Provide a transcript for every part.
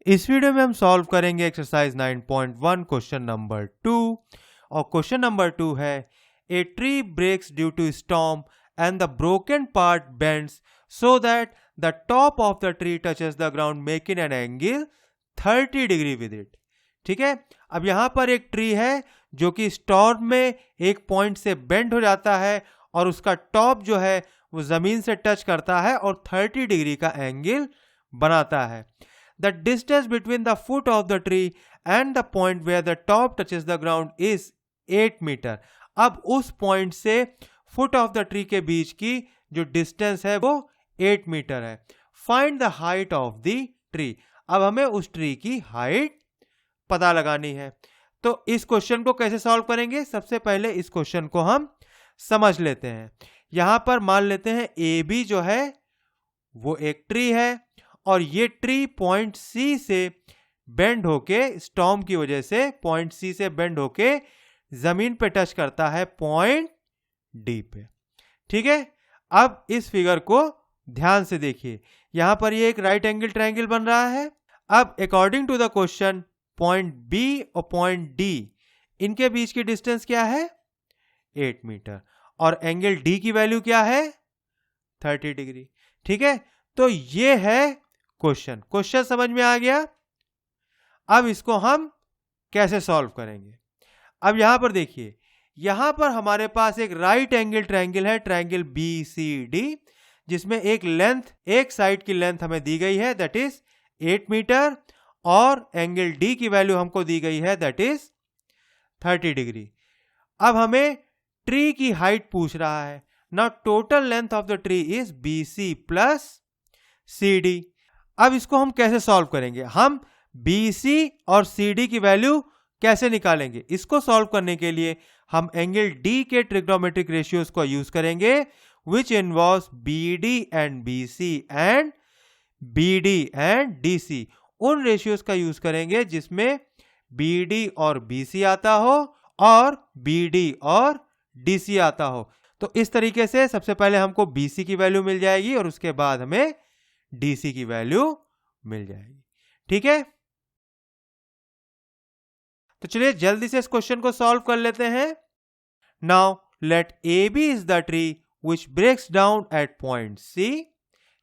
इस वीडियो में हम सॉल्व करेंगे एक्सरसाइज 9.1 क्वेश्चन नंबर 2 और क्वेश्चन नंबर 2 है a tree breaks due to storm and the broken part bends so that the top of the tree touches the ground making an angle 30 degree with it. ठीक है, अब यहाँ पर एक tree है जो कि स्टॉर्म में एक पॉइंट से बेंड हो जाता है और उसका टॉप जो है वो जमीन से टच करता है और 30 डिग्री का एंगल बनाता है। The distance between the foot of the tree and the point where the top touches the ground is 8 metre. अब उस पॉइंट से फुट ऑफ द ट्री के बीच की जो डिस्टेंस है वो 8 मीटर है। Find the height of the tree. अब हमें उस ट्री की हाइट पता लगानी है। तो इस क्वेश्चन को कैसे सॉल्व करेंगे? सबसे पहले इस क्वेश्चन को हम समझ लेते हैं। यहां पर मान लेते हैं ए बी जो है वो एक ट्री है और ये ट्री पॉइंट सी से बेंड होके स्टॉर्म की वजह से पॉइंट सी से बेंड होके जमीन पे टच करता है पॉइंट डी पे। ठीक है, अब इस फिगर को ध्यान से देखिए। यहां पर ये एक राइट एंगल ट्रायंगल बन रहा है। अब according to the question point B और पॉइंट डी इनके बीच की डिस्टेंस क्या है? 8 मीटर और एंगल डी की वैल्यू क्या है? 30 डिग्री। ठीक है, तो ये है क्वेश्चन समझ में आ गया। अब इसको हम कैसे सॉल्व करेंगे? अब यहां पर देखिए, यहां पर हमारे पास एक राइट एंगल ट्रायंगल है, ट्रायंगल बी सी डी, जिसमें एक साइड की लेंथ हमें दी गई है दैट इज 8 मीटर और एंगल डी की वैल्यू हमको दी गई है दैट इज 30 डिग्री। अब हमें ट्री की हाइट पूछ रहा है। Now total length of the tree is B C plus C D. अब इसको हम कैसे सॉल्व करेंगे? हम BC और CD की वैल्यू कैसे निकालेंगे? इसको सॉल्व करने के लिए हम एंगल D के ट्रिग्नोमेट्रिक रेशियोज को यूज करेंगे which involves BD and BC and BD and DC। उन रेशियोज का यूज करेंगे जिसमें BD और BC आता हो और BD और DC आता हो। तो इस तरीके से सबसे पहले हमको BC की वैल्यू मिल जाएगी और उसके बाद हमें DC की वैल्यू मिल जाएगी। ठीक है, तो चलिए जल्दी से इस क्वेश्चन को सॉल्व कर लेते हैं। Now let A B is the tree which breaks down at point C.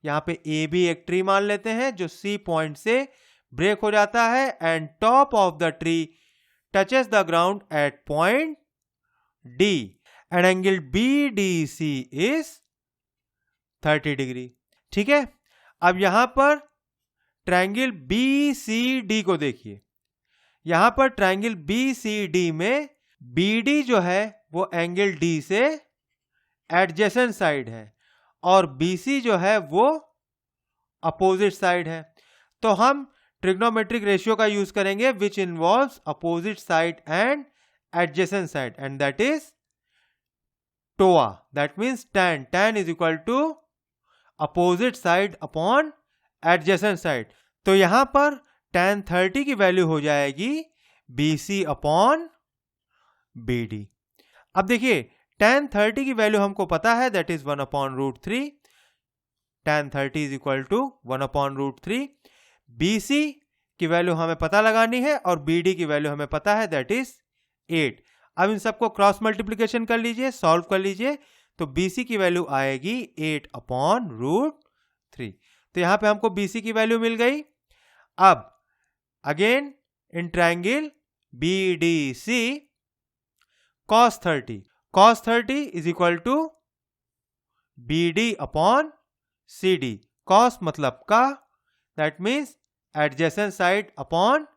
यहां पे ए बी एक ट्री मान लेते हैं जो सी पॉइंट से ब्रेक हो जाता है and top of the tree touches the ground at point D and angle B D C is 30 degree. ठीक है, अब यहां पर ट्रायंगल बी सी डी को देखिए। यहां पर ट्रायंगल बी सी डी में बी डी जो है वो एंगल डी से एडजेसेंट साइड है और बी सी जो है वो अपोजिट साइड है। तो हम ट्रिग्नोमेट्रिक रेशियो का यूज करेंगे which involves opposite side and adjacent side and that is TOA. That means tan is equal to opposite side upon adjacent side. तो यहां पर tan 30 की वैल्यू हो जाएगी BC अपॉन BD। अब देखिए tan 30 की वैल्यू हमको पता है that is 1 upon root 3। tan 30 is equal to 1 upon root 3। BC की वैल्यू हमें पता लगानी है और BD की वैल्यू हमें पता है दैट इज 8। अब इन सबको क्रॉस मल्टीप्लीकेशन कर लीजिए, सॉल्व कर लीजिए, तो BC की वैल्यू आएगी 8 अपॉन रूट 3। तो यहां पे हमको BC की वैल्यू मिल गई। अब again in triangle BDC cos 30 is equal to BD upon CD। cos मतलब का, that means adjacent side upon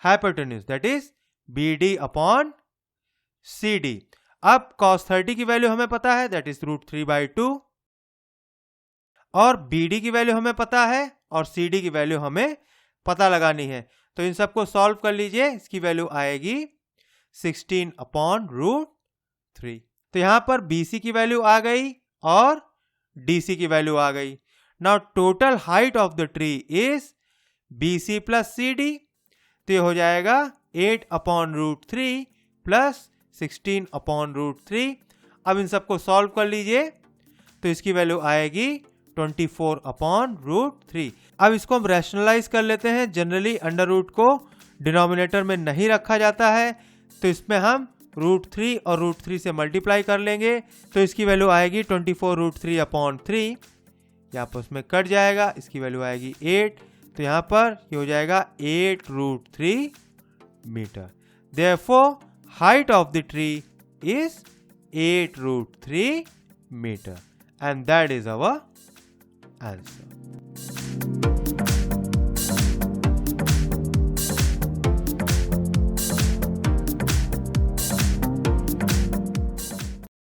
hypotenuse that is BD upon CD। अब cos 30 की वैल्यू हमें पता है दैट इज रूट 3/2 और BD की वैल्यू हमें पता है और CD की वैल्यू हमें पता लगानी है। तो इन सबको सॉल्व कर लीजिए, इसकी वैल्यू आएगी 16 अपॉन रूट 3। तो यहां पर BC की वैल्यू आ गई और DC की वैल्यू आ गई। Now total height of the tree is BC plus CD। तो ये हो जाएगा 8 upon root 3 plus 16 upon root 3। अब इन सबको सॉल्व कर लीजिए, तो इसकी वैल्यू आएगी 24/√3। अब इसको हम रैशनलाइज कर लेते हैं। जनरली अंडर रूट को डिनोमिनेटर में नहीं रखा जाता है, तो इसमें हम √3 और √3 से मल्टीप्लाई कर लेंगे, तो इसकी वैल्यू आएगी 24√3/3। यहाँ पर उसमें कट जाएगा, इसकी वैल्यू आएगी 8, तो यहाँ पर ये हो जाएगा 8√3 metre. Therefore, height of the tree is 8√3 meter, and that is our answer.